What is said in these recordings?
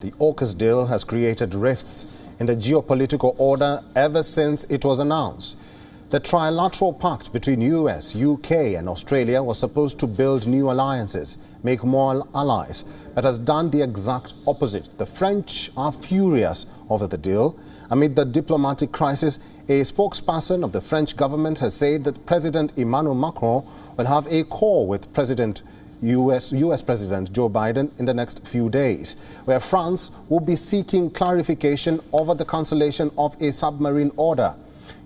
The AUKUS deal has created rifts in the geopolitical order ever since it was announced. The trilateral pact between US, UK and Australia was supposed to build new alliances, make more allies, but has done the exact opposite. The French are furious over the deal. Amid the diplomatic crisis, a spokesperson of the French government has said that President Emmanuel Macron will have a call with US President Joe Biden in the next few days, where France will be seeking clarification over the cancellation of a submarine order.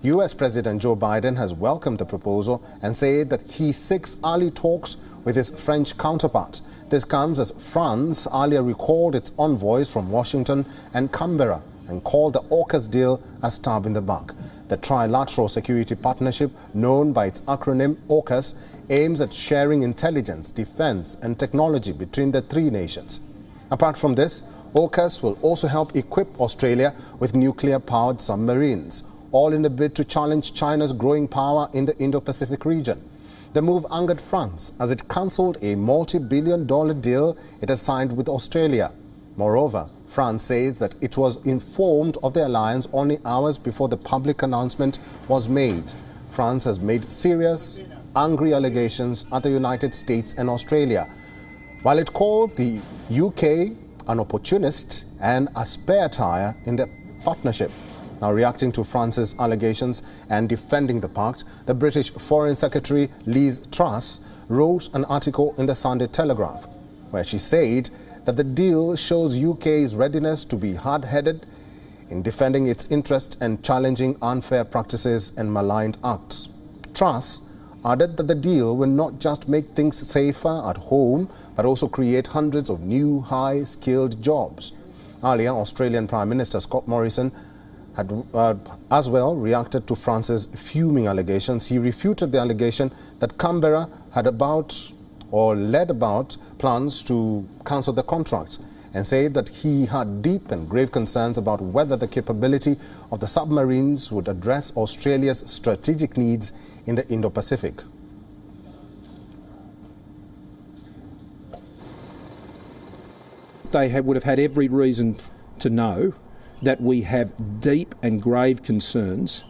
US President Joe Biden has welcomed the proposal and said that he seeks early talks with his French counterpart. This comes as France earlier recalled its envoys from Washington and Canberra and called the AUKUS deal a stab in the back. The trilateral security partnership, known by its acronym AUKUS, aims at sharing intelligence, defense and technology between the three nations. Apart from this, AUKUS will also help equip Australia with nuclear-powered submarines, all in a bid to challenge China's growing power in the Indo-Pacific region. The move angered France as it cancelled a multi-billion-dollar deal it has signed with Australia. Moreover, France says that it was informed of the alliance only hours before the public announcement was made. France has made serious, angry allegations at the United States and Australia, while it called the UK an opportunist and a spare tire in the partnership. Now, reacting to France's allegations and defending the pact, the British Foreign Secretary Liz Truss wrote an article in the Sunday Telegraph, where she said that the deal shows UK's readiness to be hard-headed in defending its interests and challenging unfair practices and maligned acts. Truss added that the deal will not just make things safer at home, but also create hundreds of new high-skilled jobs. Earlier, Australian Prime Minister Scott Morrison had as well reacted to France's fuming allegations. He refuted the allegation that Canberra had led about plans to cancel the contracts and said that he had deep and grave concerns about whether the capability of the submarines would address Australia's strategic needs in the Indo-Pacific. They would have had every reason to know that we have deep and grave concerns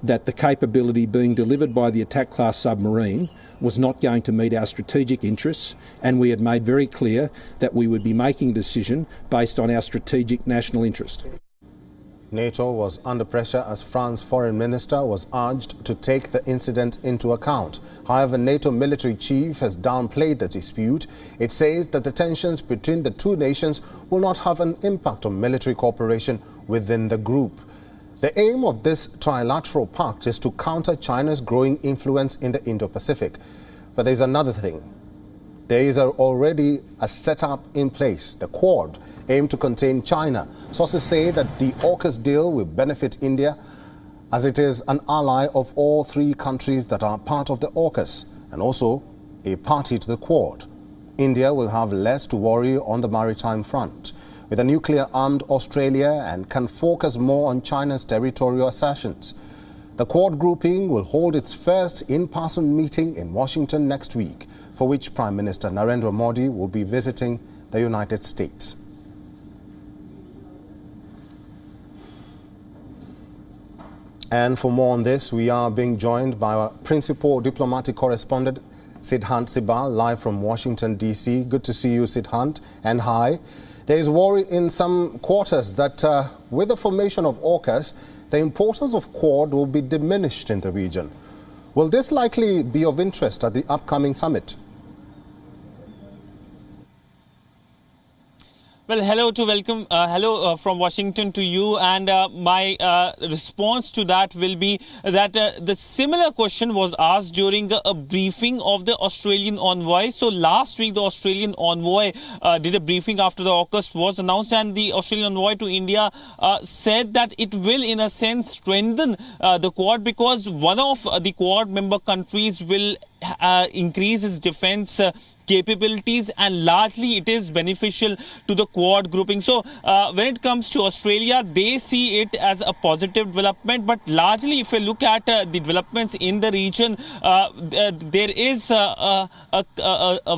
that the capability being delivered by the attack class submarine was not going to meet our strategic interests, and we had made very clear that we would be making a decision based on our strategic national interest. NATO was under pressure as France's foreign minister was urged to take the incident into account. However, NATO military chief has downplayed the dispute. It says that the tensions between the two nations will not have an impact on military cooperation within the group. The aim of this trilateral pact is to counter China's growing influence in the Indo-Pacific. But there's another thing. There is already a setup in place, the Quad, aimed to contain China. Sources say that the AUKUS deal will benefit India as it is an ally of all three countries that are part of the AUKUS and also a party to the Quad. India will have less to worry on the maritime front with a nuclear-armed Australia and can focus more on China's territorial assertions. The Quad grouping will hold its first in-person meeting in Washington next week, for which Prime Minister Narendra Modi will be visiting the United States. And for more on this, we are being joined by our principal diplomatic correspondent, Sidhant Sibal, live from Washington, D.C. Good to see you, Sidhant, and hi. There is worry in some quarters that with the formation of AUKUS, the importance of Quad will be diminished in the region. Will this likely be of interest at the upcoming summit? Well, hello from Washington to you, and my response to that will be that the similar question was asked during a briefing of the Australian envoy. So last week, the Australian envoy did a briefing after the AUKUS was announced, and the Australian envoy to India said that it will, in a sense, strengthen the Quad because one of the Quad member countries will increase its defence capabilities, and largely it is beneficial to the Quad grouping. So when it comes to Australia, they see it as a positive development, but largely if you look at the developments in the region, there is a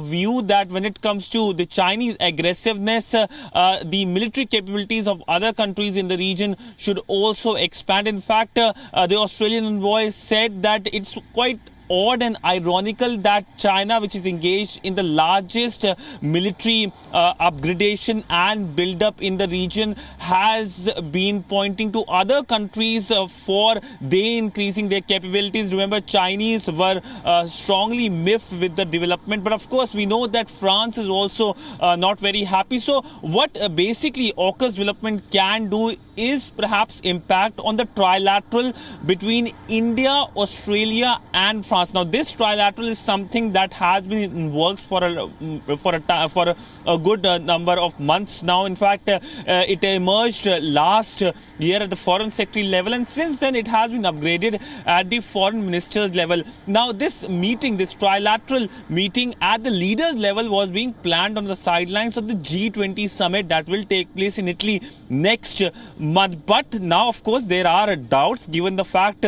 view that when it comes to the Chinese aggressiveness, the military capabilities of other countries in the region should also expand. In fact, the Australian envoy said that it's quite odd and ironical that China, which is engaged in the largest military upgradation and build-up in the region, has been pointing to other countries for they increasing their capabilities. Remember, Chinese were strongly miffed with the development, but of course we know that France is also not very happy. So what basically AUKUS development can do is perhaps impact on the trilateral between India, Australia and France. Now, this trilateral is something that has been in works for a good number of months now. In fact, it emerged last year at the foreign secretary level, and since then it has been upgraded at the foreign ministers level. Now, this meeting, this trilateral meeting at the leaders level, was being planned on the sidelines of the G20 summit that will take place in Italy next month. But now, of course, there are doubts given the fact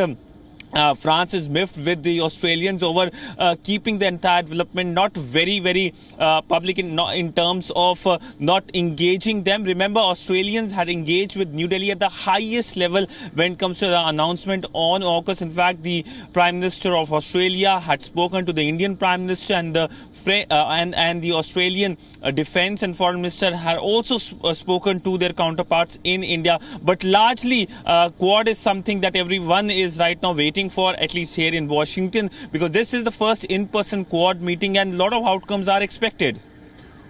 France is miffed with the Australians over keeping the entire development not very public in terms of not engaging them. Remember, Australians had engaged with New Delhi at the highest level when it comes to the announcement on AUKUS. In fact, the Prime Minister of Australia had spoken to the Indian Prime Minister, and the Australian Defence and Foreign Minister had also spoken to their counterparts in India. But largely, Quad is something that everyone is right now waiting for, at least here in Washington, because this is the first in-person Quad meeting and a lot of outcomes are expected.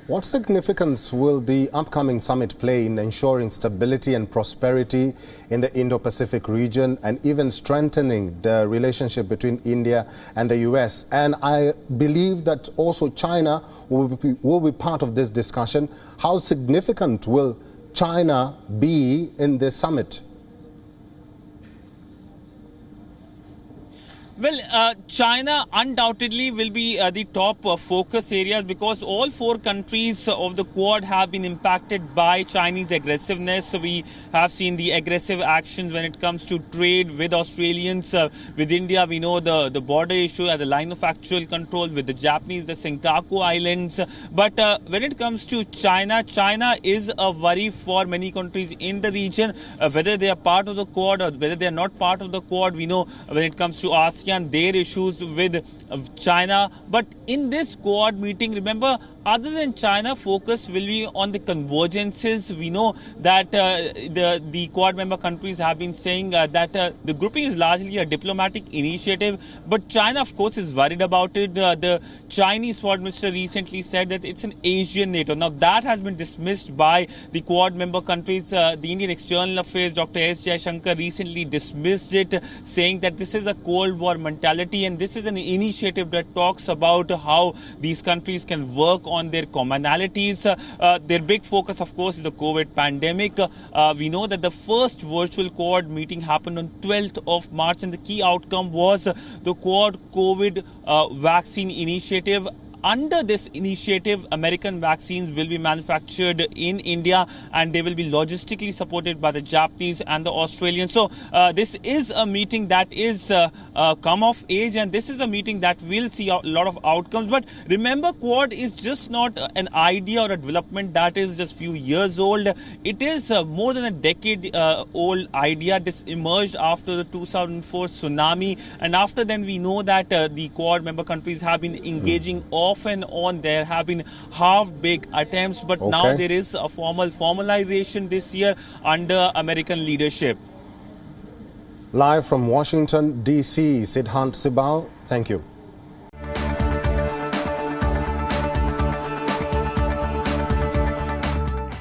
What significance will the upcoming summit play in ensuring stability and prosperity in the Indo-Pacific region and even strengthening the relationship between India and the US? And I believe that also China will be part of this discussion. How significant will China be in this summit? Well, China undoubtedly will be the top focus areas, because all four countries of the Quad have been impacted by Chinese aggressiveness. We have seen the aggressive actions when it comes to trade with Australians. With India, we know the border issue at the line of actual control. With the Japanese, the Senkaku Islands. But when it comes to China, China is a worry for many countries in the region, whether they are part of the Quad or whether they are not part of the Quad. We know when it comes to ASEAN, their issues with China. But in this Quad meeting, remember, other than China, focus will be on the convergences. We know that the Quad member countries have been saying that the grouping is largely a diplomatic initiative, but China, of course, is worried about it. The Chinese foreign minister recently said that it's an Asian NATO. Now, that has been dismissed by the Quad member countries. The Indian External Affairs, Dr. S. Jaishankar, recently dismissed it, saying that this is a Cold War mentality and this is an initiative that talks about how these countries can work on their commonalities. Their big focus, of course, is the COVID pandemic. We know that the first virtual Quad meeting happened on 12th of March, and the key outcome was the Quad COVID vaccine initiative. Under this initiative, American vaccines will be manufactured in India and they will be logistically supported by the Japanese and the Australians. So this is a meeting that is come of age, and this is a meeting that will see a lot of outcomes. But remember, Quad is just not an idea or a development that is just few years old. It is more than a decade old idea. This emerged after the 2004 tsunami, and after then we know that the Quad member countries have been engaging off and on. There have been half-baked attempts, but now there is a formalization this year under American leadership. Live from Washington, D.C., Siddhant Sibal, thank you.